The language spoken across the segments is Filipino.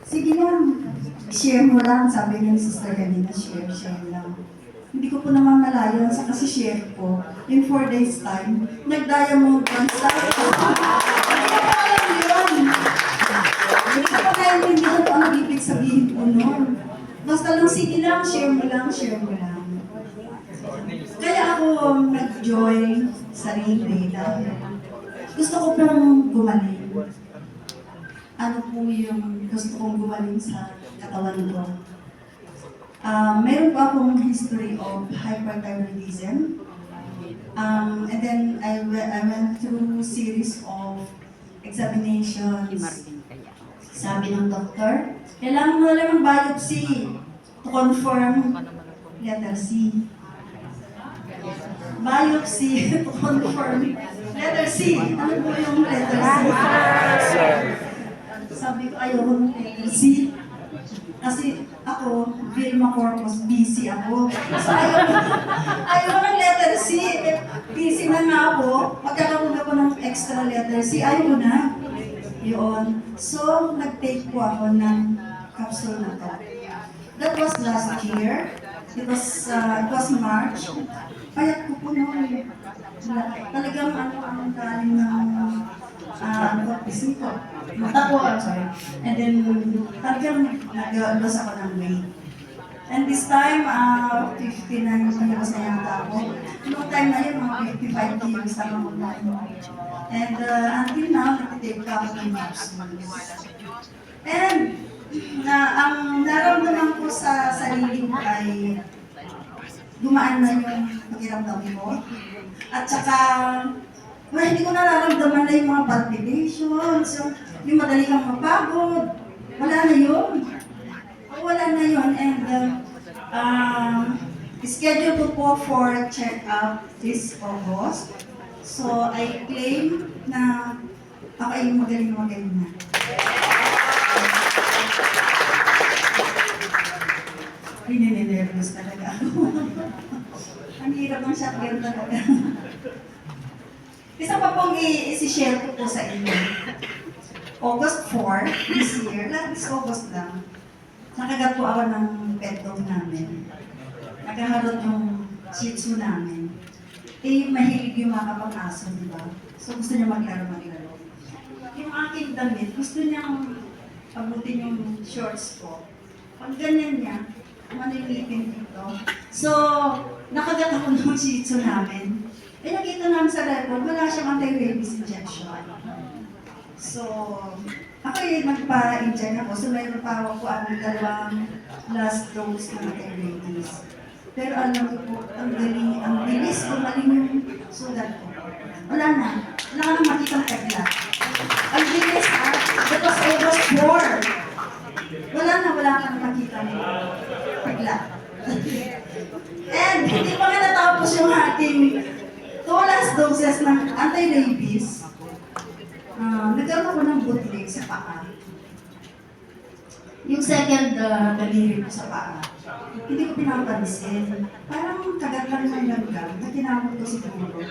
Sige lang, share mo lang, sabi ng sister kanina, share lang. Hindi ko po naman malayan sa kasi share ko. In 4 days time, nag-diamond transact. Hindi ko pa alam yun. Hindi ko pa naintindihan kung ano ibig sabihin po nun. Basta lang, sige lang, share mo lang, share mo lang. Kaya ako nag-join sarili dahil gusto ko pong gumaling. Ano po yung gusto kong gumaling sa katawan ko. Meron po akong history of hyperthyroidism. And then I went through series of examinations. Sabi ng doktor, kailangan mo lang ng biopsy to confirm letter C. Biopsy to confirm letter C. Ano po yung letter C? Sabi ko, ayoko ng letter C. Kasi ako, Vilma Corpus, busy ako. So ayoko ng letter C. Busy na nga ako. Magkakaroon ako ng extra letter C. Ayoko na. Yun. So, nag-take po ako ng capsule na to. That was last year. It was March. Payat ko po noon. Talagang ang galing ng pisngi ko. Mata ko, sorry. And then, talagang nag-loss ako ng weight. And this time, 59 kilos na yata ako. Noong time na yun, mga 55 kilos na ako na. And until now, nag-take ako ng capsules. And ang naramdaman ko sa sarili ko ay gumaan na yung pakiramdam ko. At saka, hindi ko nararamdaman na yung mga palpitations, yung madali kang mapagod. Wala na yun. Wala na yun. And schedule ko po for check-up this August. So, I claim na ako ay magaling na. Pinininervous talaga ako. Ang hirap ng shotgun talaga. Isa pa pong i-share ko po sa inyo. August 4, this year, this August lang, nakagat po ako ng pet dog namin. Naghaharot yung shih tzu namin. Mahilig yung mga kapag-aso, di ba? So gusto niya maglaro. Yung aking damit, gusto niyang pabutin yung shorts ko. Pag ganyan niya, manilipin dito. So, nakagat ako ng shih tzu namin. Nakita namin sa record, wala siyang anti-rabies injection. So, ako nagpa-inject ako. So, mayroon pa ako ang dalawang last dose ng anti-rabies. Pero alam ko po, ang bilis, gumaling yung sugat ko. Wala na nang makita ng pagla. Ang bilis that was August 4. Wala ka nang makita ng pagla. And hindi pa nga natapos yung ating 2 last doses ng anti-rabies. Nagkaroon ako ng bootleg sa paa. Yung second daliri ko sa paa, hindi ko pinapansin. Parang kagat lang ng langgam na kinamot ko siguro.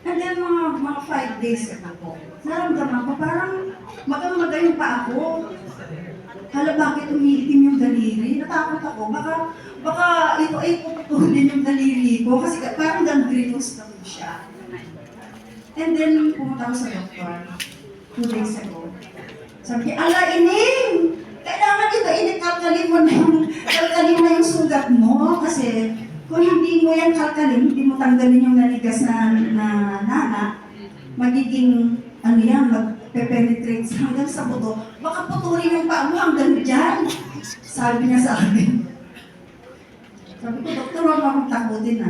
And then mga 5 days ago po, naramdaman ko parang magang-maga yung paa ko. Hala, bakit umiitim yung daliri? Natakot ako. Baka ito ay puputulin yung daliri ko kasi parang gangrenous na po siya. And then pumunta ako sa doktor 2 days ago. Sabi niya, ala, Ining! Kailangan ito, kalkalin mo na yung sugat mo kasi kung hindi mo yan kalkalin, hindi mo tanggalin yung nanigas na nana, magiging, magpe-penetrate hanggang sa buto, baka putulin yung paa mo hanggang dyan. Sabi niya sa akin. Sabi ko, doktor, huwag akong takutin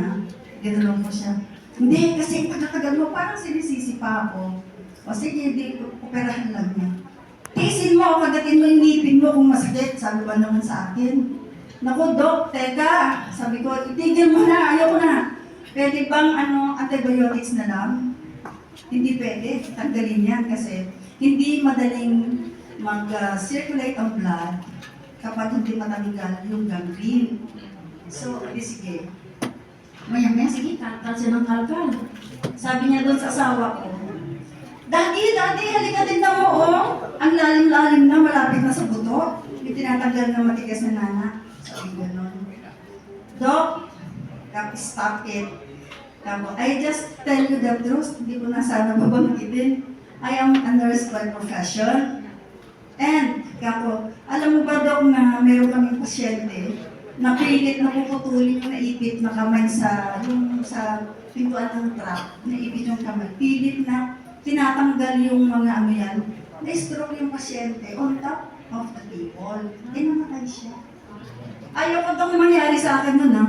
Ganoon ko siya. Hindi, kasi tagal mo, parang sinisisi pa ako. O sige, hindi, operahan lang niya. Tiisin mo, kagatin mo yung ngipin mo kung masakit. Sabi ba naman sa akin? Naku, Dok, teka. Sabi ko, itigil mo na, ayaw ko na. Pwede bang antibiotics na lang? Hindi pwede, tanggalin yan kasi hindi madaling mag-circulate ang blood kapag hindi matanggal yung gangrene. So, sige. Maya-maya, sige, kalkal siya ng kalkal. Sabi niya doon sa asawa ko, Daddy, halika tingnan mo, oh. Ang lalim-lalim na, malapit na sa buto. Dok, may tinatanggal na matigas na nana. Sabi gano'n. Dok, tapos stop it. Tapos, I just tell you the truth, hindi ko na sana babanggitin. I am a nurse by profession. And, kako, alam mo ba, Dok, na meron kaming pasyente na pilit na puputulin yung naipit na kamay sa pintuan ng truck, naipit yung kamay. Pilit na tinatanggal yung mga ano yan. Na-stroke yung pasyente on top of the table. Namatay siya. Ayaw ko itong mangyari sa akin nun, ha?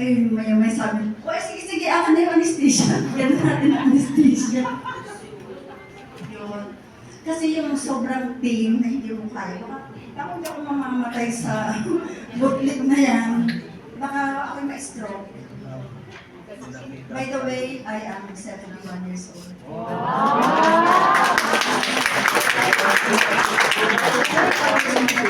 Eh, may sabi, sige, akin na yung anesthesia. Yan natin ang anesthesia. Yun. Kasi yung sobrang pain na hindi mo kaya. Ako hindi ako mamamatay sa buklit na yan. Baka ako ma-stroke. By the way, I am 71 years old. Wow!